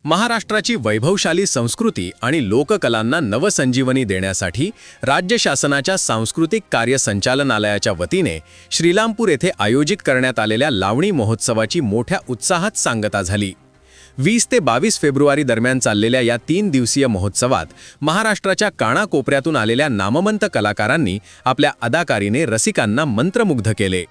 महाराष्ट्राची वैभवशाली संस्कृती आणि लोककलांना नवसंजीवनी देण्यासाठी राज्य शासनाच्या सांस्कृतिक कार्य संचालनालयाच्या वतीने श्रीरामपूर येथे आयोजित करण्यात आलेल्या लावणी महोत्सवाची मोठ्या उत्साहात सांगता झाली। 20 ते 22 फेब्रुवारी दरम्यान चाललेल्या या 3 दिवसीय महोत्सवात महाराष्ट्राच्या कानाकोपऱ्यातून आलेल्या नामवंत कलाकारांनी आपल्या अदाकारीने रसिकांना मंत्रमुग्ध केले।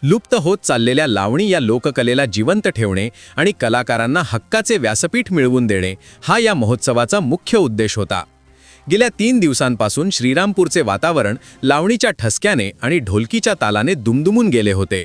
लुप्त होत चाललेल्या लावणी या लोककलेला जिवंत ठेवणे आणि कलाकारांना हक्काचे व्यासपीठ मिळवून देणे हा या महोत्सवाचा मुख्य उद्देश होता। गेल्या 3 दिवसांपासून श्रीरामपूरचे वातावरण लावणीच्या ठसक्याने आणि ढोलकीच्या तालाने दुमदुमून गेले होते।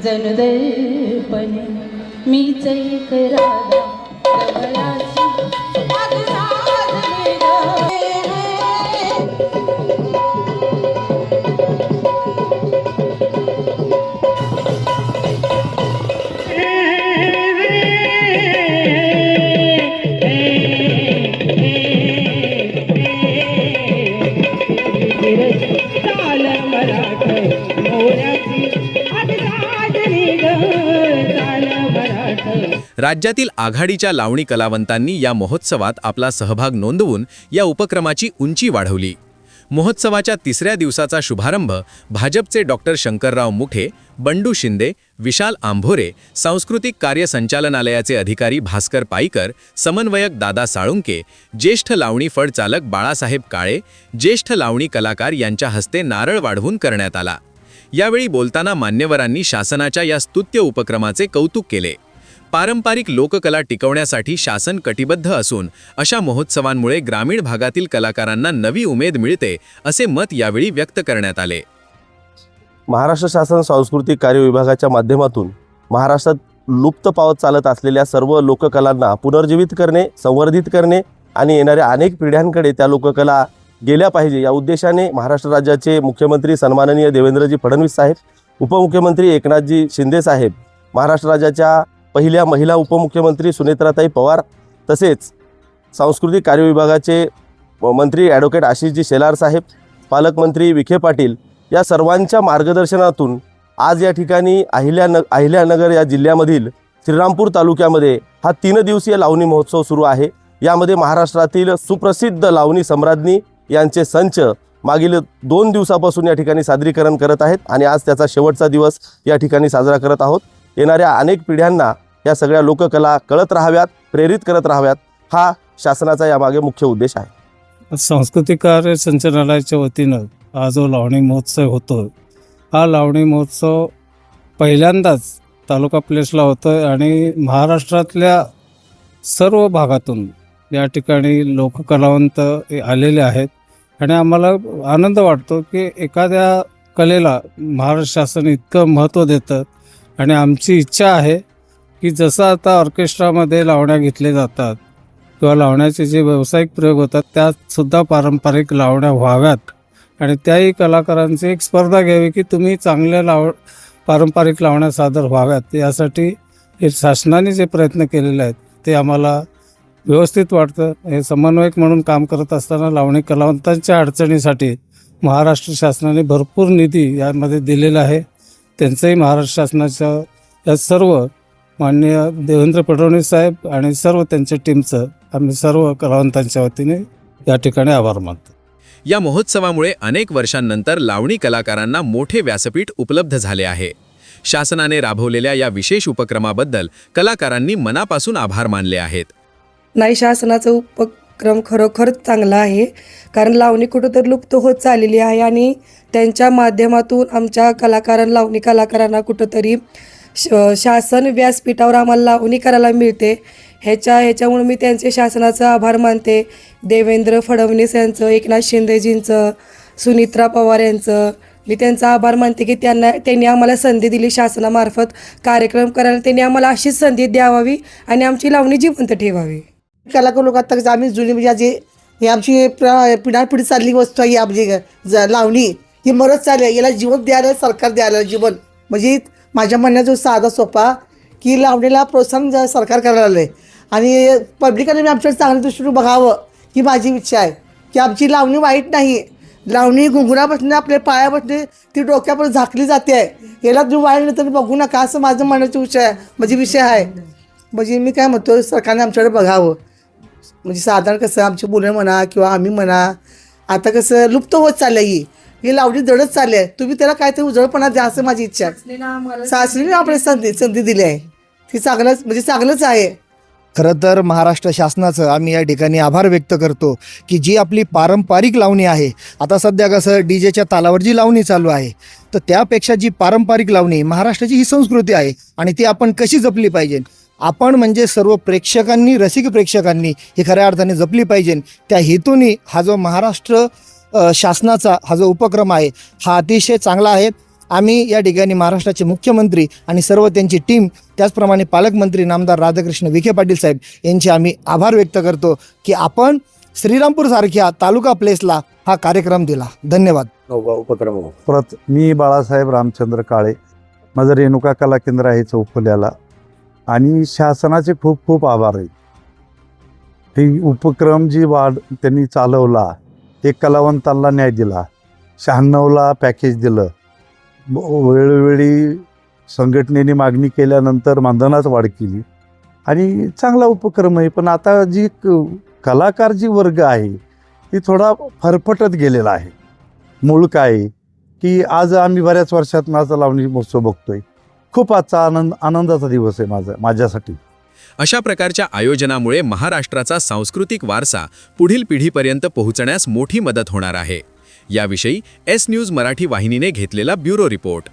जनदर्पणे मीच एक राधा रमणाची राज्यातील आघाडीच्या लावणी कलावंतांनी या महोत्सवात आपला सहभाग नोंदवून या उपक्रमाची उंची वाढवली। महोत्सवाच्या 3ऱ्या दिवसाचा शुभारंभ भाजपचे डॉक्टर शंकरराव मुठे, बंडू शिंदे, विशाल आंभोरे, सांस्कृतिक कार्य संचालनालयाचे अधिकारी भास्कर पाईकर, समन्वयक दादा साळुंके, ज्येष्ठ लावणी फड चालक बाळासाहेब काळे, ज्येष्ठ लावणी कलाकार यांच्या हस्ते नारळ वाढवून करण्यात आला। यावेळी बोलताना मान्यवरांनी शासनाच्या या स्तुत्य उपक्रमाचे कौतुक केले। पारंपरिक लोककला टिकवण्यासाठी शासन कटिबद्ध असून अशा महोत्सवांमुळे ग्रामीण भागातील कलाकारांना नवी उमेद मिळते असे मत यावेळी व्यक्त करण्यात आले। महाराष्ट्र शासन सांस्कृतिक कार्य विभागाच्या माध्यमातून महाराष्ट्रात लुप्त पावत चालत असलेल्या सर्व लोककलांना पुनर्जीवित करणे, संवर्धित करणे आणि येणाऱ्या अनेक पिढ्यांकडे त्या लोककला गेल्या पाहिजे या उद्देशाने महाराष्ट्र राज्याचे मुख्यमंत्री सन्माननीय देवेंद्रजी फडणवीस साहेब, उपमुख्यमंत्री एकनाथजी शिंदे साहेब, महाराष्ट्र राज्याच्या पहिल्या महिला उपमुख्यमंत्री सुनेत्राताई पवार तसेच सांस्कृतिक कार्य विभागाचे मंत्री ॲडव्होकेट आशिषजी शेलार साहेब, पालकमंत्री विखे पाटील या सर्वांच्या मार्गदर्शनातून आज या ठिकाणी अहिल्यानगर या जिल्ह्यामधील श्रीरामपूर तालुक्यामध्ये हा 3 दिवसीय लावणी महोत्सव सुरू आहे। यामध्ये महाराष्ट्रातील सुप्रसिद्ध लावणी सम्राज्ञी यांचे संच मागील 2 दिवसापासून या ठिकाणी सादरीकरण करत आहेत आणि आज त्याचा शेवटचा दिवस या ठिकाणी साजरा करत आहोत। येणाऱ्या अनेक पिढ्यांना या सगळ्या लोककला कळत राहाव्यात, प्रेरित करत राहाव्यात हा शासनाचा यामागे मुख्य उद्देश आहे। सांस्कृतिक कार्य संचालनालयाच्या वतीनं हा जो लावणी महोत्सव होतो, हा लावणी महोत्सव पहिल्यांदाच तालुका प्लेसला होतो आणि महाराष्ट्रातल्या सर्व भागातून या ठिकाणी लोककलावंत आलेले आहेत आणि आम्हाला आनंद वाटतो की एखाद्या कलेला महाराष्ट्र शासन इतकं महत्त्व देतं आणि आमची इच्छा आहे की जसं आता ऑर्केस्ट्रामध्ये लावण्या घेतले जातात किंवा लावण्याचे जे व्यावसायिक प्रयोग होतात त्यातसुद्धा पारंपरिक लावण्या व्हाव्यात आणि त्याही कलाकारांची एक स्पर्धा घ्यावी की तुम्ही चांगल्या पारंपरिक लावण्या सादर व्हाव्यात। यासाठी हे शासनाने जे प्रयत्न केलेले आहेत ते आम्हाला व्यवस्थित वाटतं। हे समन्वयक म्हणून काम करत असताना लावणी कलावंतांच्या अडचणीसाठी महाराष्ट्र शासनाने भरपूर निधी यामध्ये दिलेला आहे। त्यांचंही महाराष्ट्र शासनाच्या या सर्व माननीय देवेंद्र फडणवीस साहेब आणि सर्व त्यांच्या टीमचं आम्ही सर्व कलावंतांच्या वतीने या ठिकाणी आभार मानतो। या महोत्सवामुळे अनेक वर्षांनंतर लावणी कलाकारांना मोठे व्यासपीठ उपलब्ध झाले आहे। शासनाने राबवलेल्या या विशेष उपक्रमाबद्दल कलाकारांनी मनापासून आभार मानले आहेत। नाही, शासनाचा उपक्रम खरोखरच चांगला आहे, कारण लावणी कुठंतरी लुप्त होत चाललेली आहे आणि त्यांच्या माध्यमातून आमच्या लावणी कलाकारांना कुठंतरी शासन व्यासपीठावर आम्हाला लावणी करायला मिळते। ह्याच्यामुळे मी त्यांचे शासनाचा आभार मानते। देवेंद्र फडणवीस यांचं, एकनाथ शिंदेजींचं, सुनित्रा पवार यांचं मी त्यांचा आभार मानते की त्यांनी आम्हाला संधी दिली शासनामार्फत कार्यक्रम करायला। त्यांनी आम्हाला अशीच संधी द्यावी आणि आमची लावणी जिवंत ठेवावी। कलाकार लोक आता आम्ही जुनी म्हणजे जे ही आमची पिढ्यानपिढी चालली वस्तू आहे. ही आमची लावणी ही मरत चालली आहे. याला जीवन द्यायला सरकार द्यायला जीवन. म्हणजे माझ्या म्हणण्याचा साधा सोपा की लावणीला प्रोत्साहन सरकार करायला आलं आहे आणि पब्लिकाने मी आमच्याकडे चांगल्या दृष्टीने बघावं ही माझी इच्छा आहे की आमची लावणी वाईट नाही. लावणी घुंगुरा बसणे आपल्या पाया बसणे ती डोक्यापर्यंत झाकली जाते आहे. याला तुम्ही वाईट नाही तर बघू नका असं माझं म्हणण्याचा विषय आहे. म्हणजे मी काय म्हणतो सरकारने आमच्याकडे बघावं. म्हणजे साधारण कसं आमची मुलं म्हणा किंवा आम्ही म्हणा आता कसं लुप्त होत चाललं ही लावणी जडत चालली आहे. तुम्ही त्याला काहीतरी उजळपणा द्या असं माझी इच्छा आहे. सासरीने आपल्याला संधी दिली आहे ती चांगलंच आहे. खरं तर महाराष्ट्र शासनाचं आम्ही या ठिकाणी आभार व्यक्त करतो की जी आपली पारंपरिक लावणी आहे, आता सध्या कसं डीजेच्या तालावर जी लावणी चालू आहे, तर त्यापेक्षा जी पारंपरिक लावणी महाराष्ट्राची ही संस्कृती आहे आणि ती आपण कशी जपली पाहिजे. आपण म्हणजे सर्व प्रेक्षकांनी, रसिक प्रेक्षकांनी ही खऱ्या अर्थाने जपली पाहिजे. त्या हेतूने हा जो महाराष्ट्र शासनाचा हा जो उपक्रम आहे हा अतिशय चांगला आहे. आम्ही या ठिकाणी महाराष्ट्राचे मुख्यमंत्री आणि सर्व त्यांची टीम, त्याचप्रमाणे पालकमंत्री नामदार राधाकृष्ण विखे पाटील साहेब यांचे आम्ही आभार व्यक्त करतो की आपण श्रीरामपूरसारख्या तालुका प्लेसला हा कार्यक्रम दिला. धन्यवाद. उपक्रम मी बाळासाहेब रामचंद्र काळे, माझं रेणुका कला केंद्र आहे चौफुल्याला आणि शासनाचे खूप खूप आभार आहेत. ही उपक्रम जी वाढ त्यांनी चालवला, एक कलावंतांना न्याय दिला, 96ला पॅकेज दिलं, वेळोवेळी संघटनेने मागणी केल्यानंतर मानधनात वाढ केली आणि चांगला उपक्रम आहे. पण आता जी कलाकार जी वर्ग आहे ती थोडा फरफटत गेलेला आहे. मूळ काय की आज आम्ही बऱ्याच वर्षात माझा लावणी महोत्सव बघतोय. खूप आजचा आनंदाचा दिवस आहे माझ्यासाठी. अशा प्रकारच्या आयोजनामुळे महाराष्ट्राचा सांस्कृतिक वारसा पुढील पिढीपर्यंत पोहोचण्यास मोठी मदत होणार आहे. याविषयी एस न्यूज मराठी वाहिनीने घेतलेला ब्युरो रिपोर्ट.